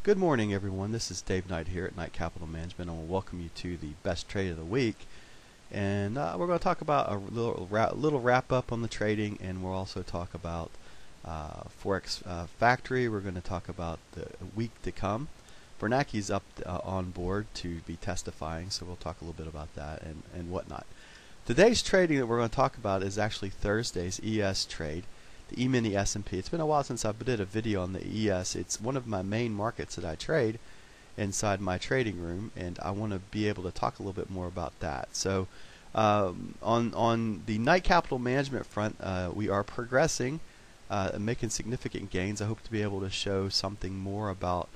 Good morning, everyone. This is Dave Knight here at Knight Capital Management. I want to welcome you to the best trade of the week. And we're going to talk about a little wrap up on the trading, and we'll also talk about Forex Factory. We're going to talk about the week to come. Bernanke's up on board to be testifying, so we'll talk a little bit about that and whatnot. Today's trading that we're going to talk about is actually Thursday's ES trade, the E-mini S&P. It's been a while since I did a video on the ES. It's one of my main markets that I trade inside my trading room, and I want to be able to talk a little bit more about that. So on the Knight Capital Management front, we are progressing, making significant gains. I hope to be able to show something more about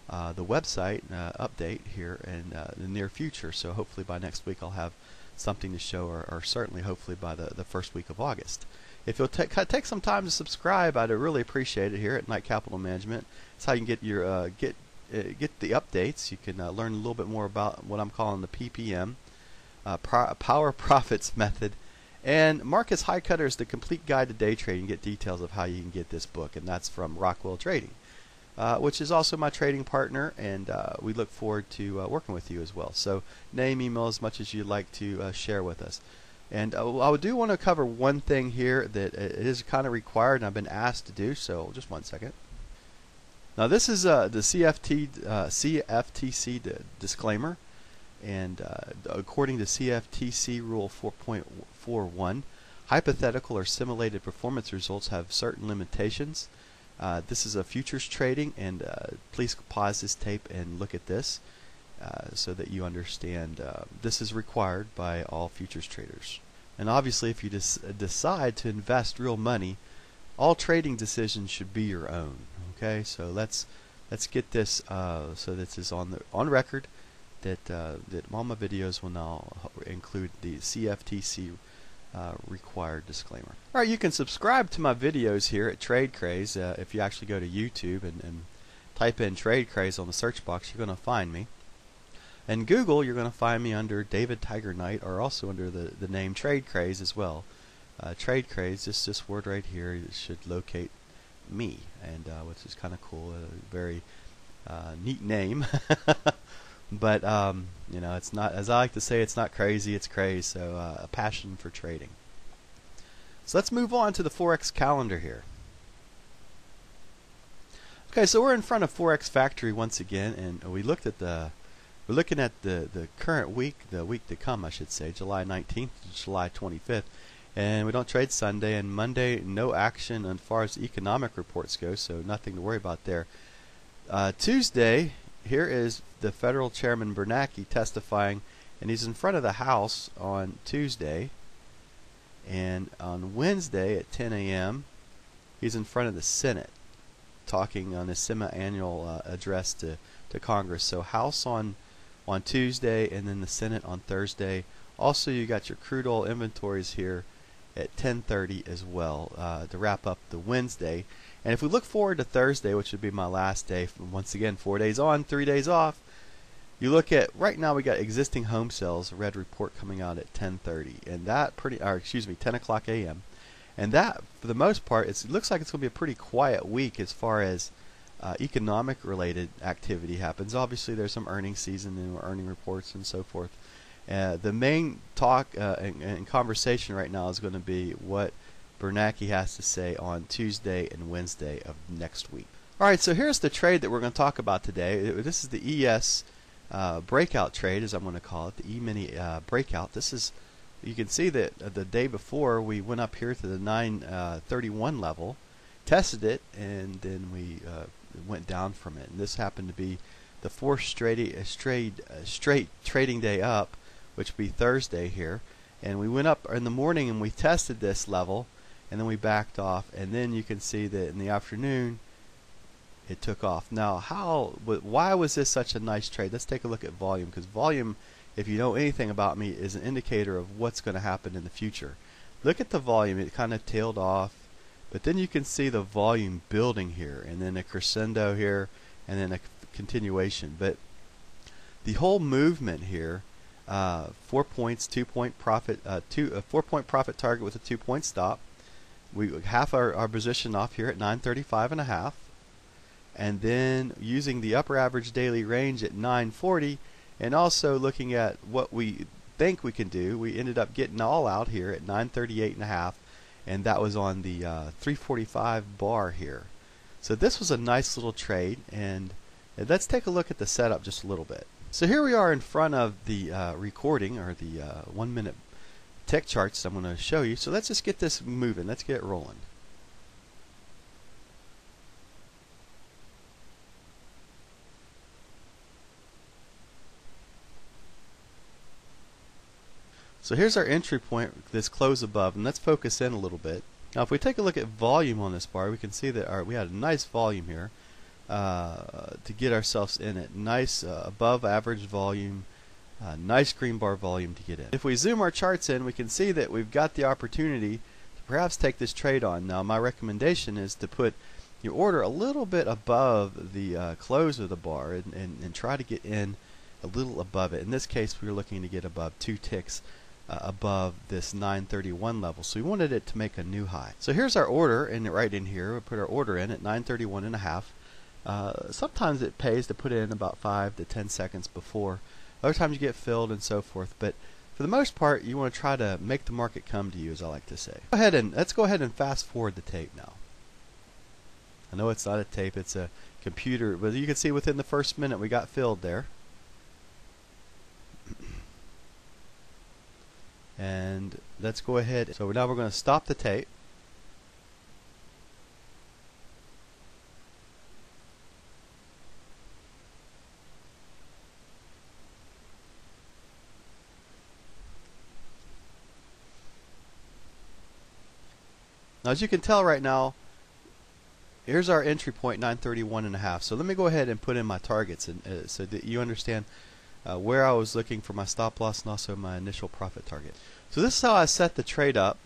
the website update here in the near future. So hopefully by next week I'll have something to show, or certainly hopefully by the first week of August. If you'll take some time to subscribe, I'd really appreciate it here at Knight Capital Management. It's how you can get your get the updates. You can learn a little bit more about what I'm calling the PPM, Power Profits Method, and Marcus Highcutter's The Complete Guide to Day Trading. Get details of how you can get this book, and that's from Rockwell Trading, which is also my trading partner, and we look forward to working with you as well. So name, email as much as you'd like to share with us. And I do want to cover one thing here that is kind of required, and I've been asked to do, so just one second. Now this is the CFTC disclaimer, and according to CFTC Rule 4.41, hypothetical or simulated performance results have certain limitations. This is a futures trading, and please pause this tape and look at this. So that you understand this is required by all futures traders. And obviously if you decide to invest real money, all trading decisions should be your own. Okay, so let's get this so this is on record that all my videos will now include the CFTC required disclaimer. Alright, you can subscribe to my videos here at TradeCraze. If you actually go to YouTube and type in TradeCraze on the search box, you're going to find me. And Google, you're going to find me under David Tiger Knight, or also under the name TradeCraze as well. TradeCraze, this word right here, should locate me, and which is kind of cool. A very neat name. But you know, it's not, as I like to say, it's not crazy, it's craze. So a passion for trading. So let's move on to the Forex calendar here. Okay, so we're in front of Forex Factory once again, and we looked at we're looking at the current week, the week to come, I should say, July 19th to July 25th. And we don't trade Sunday, and Monday, no action as far as economic reports go, so nothing to worry about there. Tuesday, here is the federal chairman Bernanke testifying, and he's in front of the House on Tuesday. And on Wednesday at 10 a.m., he's in front of the Senate talking on his semi-annual address to Congress. So House on Tuesday, and then the Senate on Thursday. Also, you got your crude oil inventories here at 10:30 as well to wrap up the Wednesday. And if we look forward to Thursday, which would be my last day, once again 4 days on, 3 days off, you look at right now we got existing home sales, red report coming out at 10:30, and that 10 o'clock a.m. And that, for the most part, it looks like it's going to be a pretty quiet week as far as economic related activity happens. Obviously there's some earnings season and earning reports and so forth. The main talk and conversation right now is going to be what Bernanke has to say on Tuesday and Wednesday of next week. Alright, so here's the trade that we're going to talk about today. This is the ES breakout trade, as I'm going to call it, the E-mini breakout. This is, you can see that the day before we went up here to the 931 level, tested it, and then we went down from it. And this happened to be the fourth straight trading day up, which would be Thursday here. And we went up in the morning and we tested this level, and then we backed off. And then you can see that in the afternoon it took off. Now, why was this such a nice trade? Let's take a look at volume, because volume, if you know anything about me, is an indicator of what's going to happen in the future. Look at the volume. It kind of tailed off. But then you can see the volume building here, and then a crescendo here, and then a continuation. But the whole movement here, 4 points, 2-point profit, 4-point profit target with a 2-point stop. We half our position off here at 935.5, and then using the upper average daily range at 940, and also looking at what we think we can do, we ended up getting all out here at 938.5, and that was on the 345 bar here. So this was a nice little trade, and let's take a look at the setup just a little bit. So here we are in front of the recording, or the 1 minute tick charts I'm going to show you. So let's just get this moving. Let's get it rolling. So here's our entry point, this close above, and let's focus in a little bit. Now if we take a look at volume on this bar, we can see that we had a nice volume here to get ourselves in it. Nice above average volume, nice green bar volume to get in. If we zoom our charts in, we can see that we've got the opportunity to perhaps take this trade on. Now my recommendation is to put your order a little bit above the close of the bar and try to get in a little above it. In this case we were looking to get above 2 ticks above this 931 level, so we wanted it to make a new high. So here's our order, and right in here we put our order in at 931.5. Sometimes it pays to put in about 5 to 10 seconds before. Other times you get filled and so forth, but for the most part you want to try to make the market come to you, as I like to say. Let's go ahead and fast forward the tape now. I know it's not a tape, it's a computer, but you can see within the first minute we got filled there. And let's go ahead. So now we're going to stop the tape. Now as you can tell right now, here's our entry point, 931.5. So let me go ahead and put in my targets, and so that you understand where I was looking for my stop loss and also my initial profit target. So this is how I set the trade up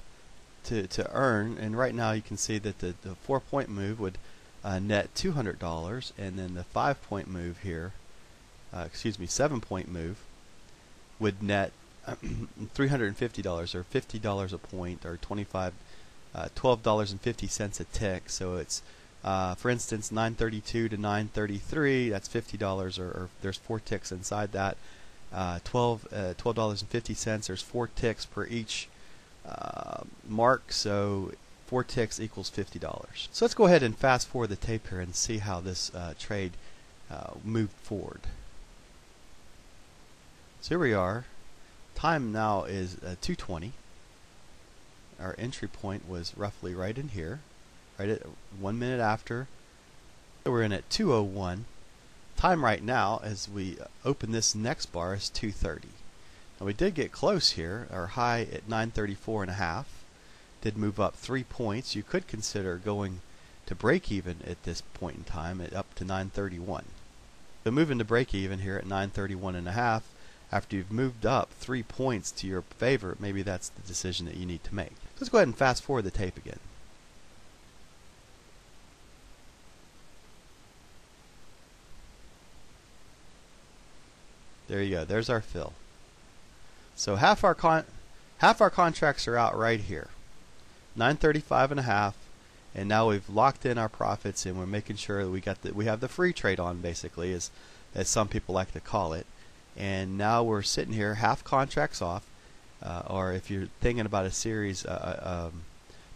to earn, and right now you can see that the 4-point move would net $200, and then the 5-point move here, 7-point move would net $350, or $50 a point, or $12.50 a tick. So it's for instance 932 to 933, that's $50, or there's 4 ticks inside that. $12.50, there's 4 ticks per each mark, so 4 ticks equals $50. So let's go ahead and fast forward the tape here and see how this trade moved forward. So here we are. Time now is 2:20. Our entry point was roughly right in here, right at 1 minute after. We're in at 2:01. Time right now as we open this next bar is 2:30. Now we did get close here. Our high at 934.5 did move up 3 points. You could consider going to break even at this point in time at up to 931. So moving to break even here at 931.5, after you've moved up 3 points to your favor, maybe that's the decision that you need to make. Let's go ahead and fast forward the tape again. There you go. There's our fill. So half our contracts are out right here, 935.5, and now we've locked in our profits, and we're making sure that we have the free trade on, basically, as some people like to call it. And now we're sitting here, half contracts off, or if you're thinking about a series,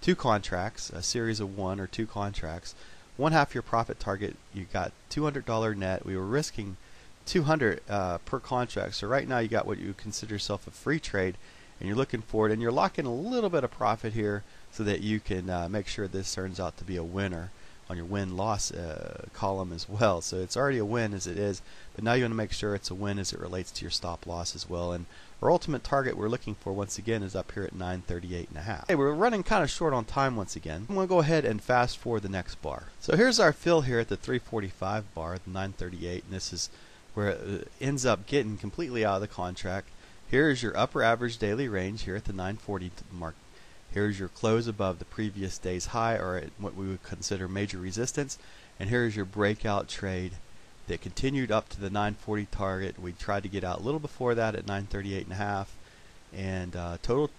2 contracts, a series of 1 or 2 contracts, 1/2 your profit target. You got $200 net. We were risking $200 per contract. So right now you got what you consider yourself a free trade, and you're looking for it, and you're locking a little bit of profit here so that you can make sure this turns out to be a winner on your win-loss column as well. So it's already a win as it is, but now you want to make sure it's a win as it relates to your stop loss as well. And our ultimate target we're looking for, once again, is up here at 938.5. Hey, we're running kind of short on time once again. I'm going to go ahead and fast forward the next bar. So here's our fill here at the 345 bar, the 938, and this is where it ends up getting completely out of the contract. Here is your upper average daily range here at the 940 mark. Here's your close above the previous day's high, or at what we would consider major resistance. And here's your breakout trade that continued up to the 940 target. We tried to get out a little before that at 938.5, and total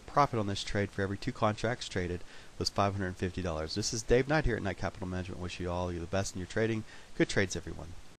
profit on this trade for every 2 contracts traded was $550. This is Dave Knight here at Knight Capital Management. Wish you all the best in your trading. Good trades, everyone.